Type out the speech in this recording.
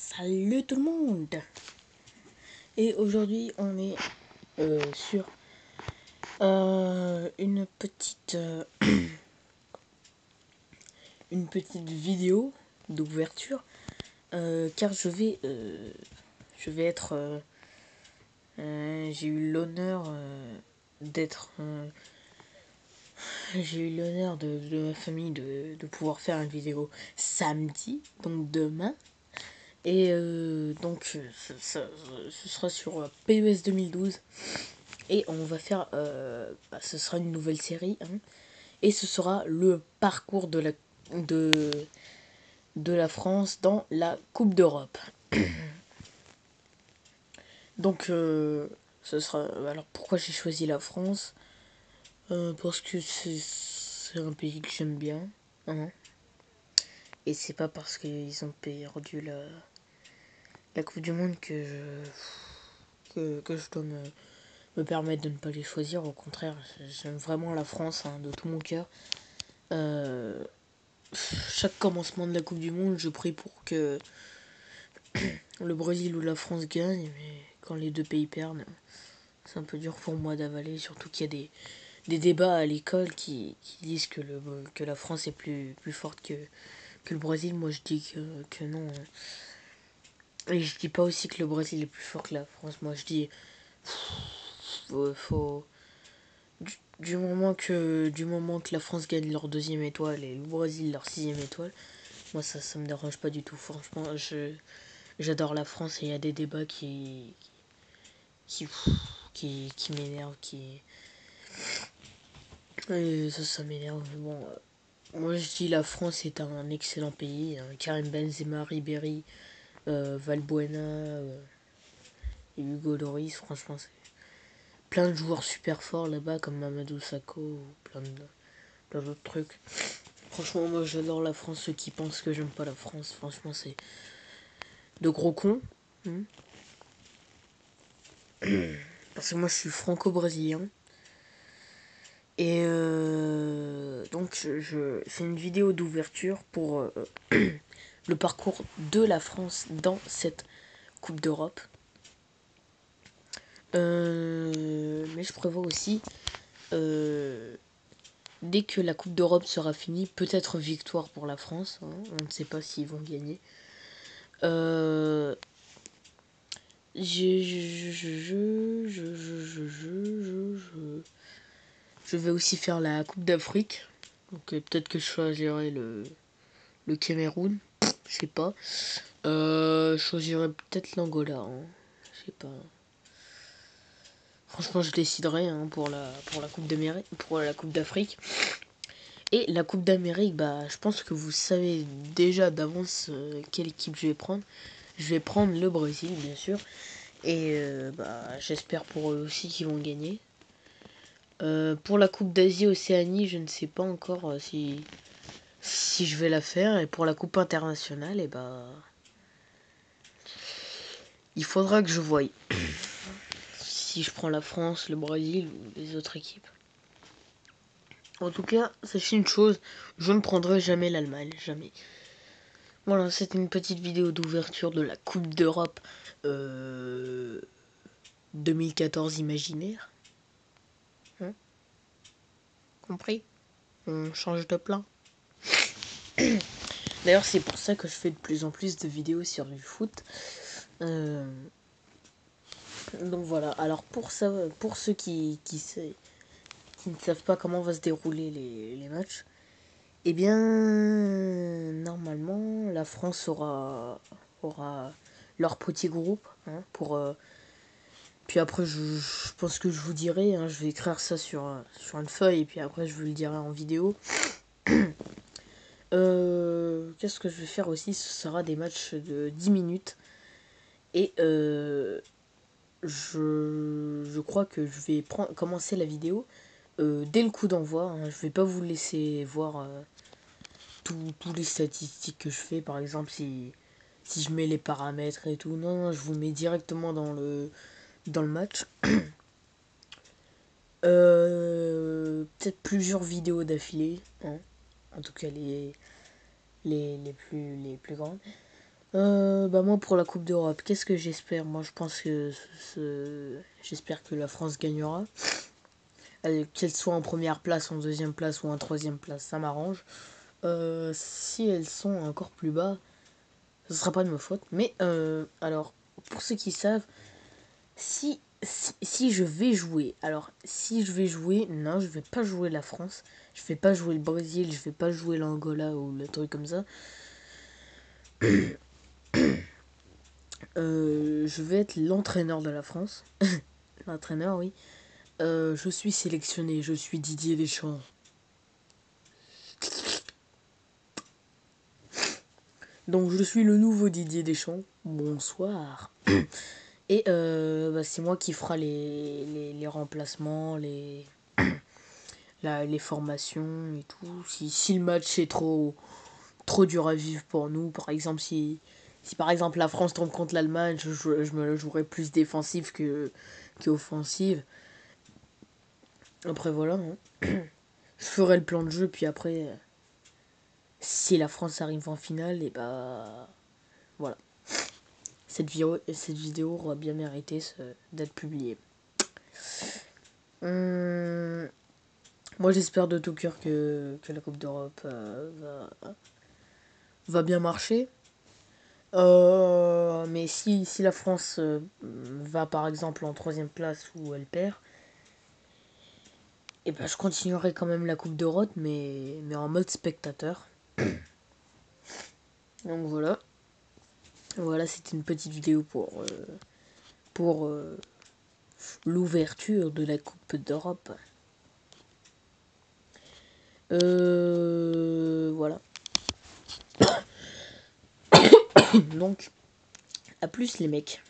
Salut tout le monde. Et aujourd'hui on est sur une petite une petite vidéo d'ouverture car je vais être j'ai eu l'honneur d'être j'ai eu l'honneur de ma famille de pouvoir faire une vidéo samedi, donc demain. Et donc ce sera sur PES 2012. Et on va faire ce sera une nouvelle série, hein, et ce sera le parcours de, de la France dans la Coupe d'Europe. Donc ce sera, alors pourquoi j'ai choisi la France? Parce que c'est un pays que j'aime bien, hein, et c'est pas parce qu'ils ont perdu la Coupe du Monde que je dois me permettre de ne pas les choisir. Au contraire, j'aime vraiment la France, hein, de tout mon cœur. Chaque commencement de la Coupe du Monde, je prie pour que le Brésil ou la France gagne, mais quand les deux pays perdent, c'est un peu dur pour moi d'avaler, surtout qu'il y a des débats à l'école qui disent que la France est plus forte que le Brésil. Moi je dis que non, hein. Et je dis pas aussi que le Brésil est plus fort que la France. Moi je dis faut du moment que la France gagne leur deuxième étoile et le Brésil leur sixième étoile, moi ça me dérange pas du tout. Franchement, j'adore la France et il y a des débats qui, qui m'énervent, et ça m'énerve. Bon, moi je dis la France est un excellent pays, hein. Karim Benzema, Ribéry, Valbuena, et Hugo Lloris, franchement c'est plein de joueurs super forts là-bas comme Mamadou Sakho ou plein d'autres trucs. Franchement, moi j'adore la France. Ceux qui pensent que j'aime pas la France, franchement, c'est de gros cons. Parce que moi je suis franco-brésilien. Et donc je fais une vidéo d'ouverture pour le parcours de la France dans cette Coupe d'Europe. Mais je prévois aussi, dès que la Coupe d'Europe sera finie, peut-être victoire pour la France, hein, on ne sait pas s'ils vont gagner. Je vais aussi faire la Coupe d'Afrique. Donc peut-être que je choisirai le Cameroun. Je sais pas. Je choisirai peut-être l'Angola, hein. Je sais pas. Franchement, je déciderai, hein, pour la Coupe d'Amérique, pour la Coupe d'Afrique. Et la Coupe d'Amérique, bah, je pense que vous savez déjà d'avance quelle équipe je vais prendre. Je vais prendre le Brésil, bien sûr. Et j'espère pour eux aussi qu'ils vont gagner. Pour la Coupe d'Asie-Océanie, je ne sais pas encore si je vais la faire. Et pour la Coupe internationale, et il faudra que je voie si je prends la France, le Brésil ou les autres équipes. En tout cas, sachez une chose, je ne prendrai jamais l'Allemagne, jamais. Voilà, c'était une petite vidéo d'ouverture de la Coupe d'Europe 2014 imaginaire. Hein, compris? On change de plan. D'ailleurs, c'est pour ça que je fais de plus en plus de vidéos sur du foot. Donc voilà. Alors pour ceux qui ne savent pas comment va se dérouler les matchs, eh bien normalement la France aura leur petit groupe, hein, pour puis après je pense que je vous dirai, hein, je vais écrire ça sur une feuille et puis après je vous le dirai en vidéo. Qu'est-ce que je vais faire aussi? Ce sera des matchs de 10 minutes. Et je crois que je vais commencer la vidéo dès le coup d'envoi, hein. Je vais pas vous laisser voir tous les statistiques que je fais. Par exemple, si je mets les paramètres et tout. Non, je vous mets directement dans le match. Peut-être plusieurs vidéos d'affilée, hein. En tout cas les plus grandes. Bah moi pour la Coupe d'Europe, qu'est-ce que j'espère? Moi je pense que j'espère que la France gagnera. Qu'elle soit en première place, en deuxième place ou en troisième place, ça m'arrange. Si elles sont encore plus bas, ce sera pas de ma faute. Mais alors, pour ceux qui savent, si je vais jouer, alors si je vais jouer, non, je vais pas jouer la France, je vais pas jouer le Brésil, je vais pas jouer l'Angola ou le truc comme ça. Je vais être l'entraîneur de la France. L'entraîneur, oui. Je suis sélectionné, je suis Didier Deschamps. Donc je suis le nouveau Didier Deschamps. Bonsoir. Et bah, c'est moi qui fera les remplacements, les formations et tout. Si le match est trop dur à vivre pour nous, par exemple, si par exemple la France tombe contre l'Allemagne, je me la jouerai plus défensive que offensive. Après voilà, hein. Je ferai le plan de jeu, puis après, si la France arrive en finale, et bah voilà. Cette vidéo aura bien mérité d'être publiée. Moi j'espère de tout cœur que la Coupe d'Europe va bien marcher. Mais si la France va par exemple en troisième place où elle perd, et ben je continuerai quand même la Coupe d'Europe, mais en mode spectateur. Donc voilà. Voilà, c'était une petite vidéo pour l'ouverture de la Coupe d'Europe. Voilà. Donc, à plus les mecs.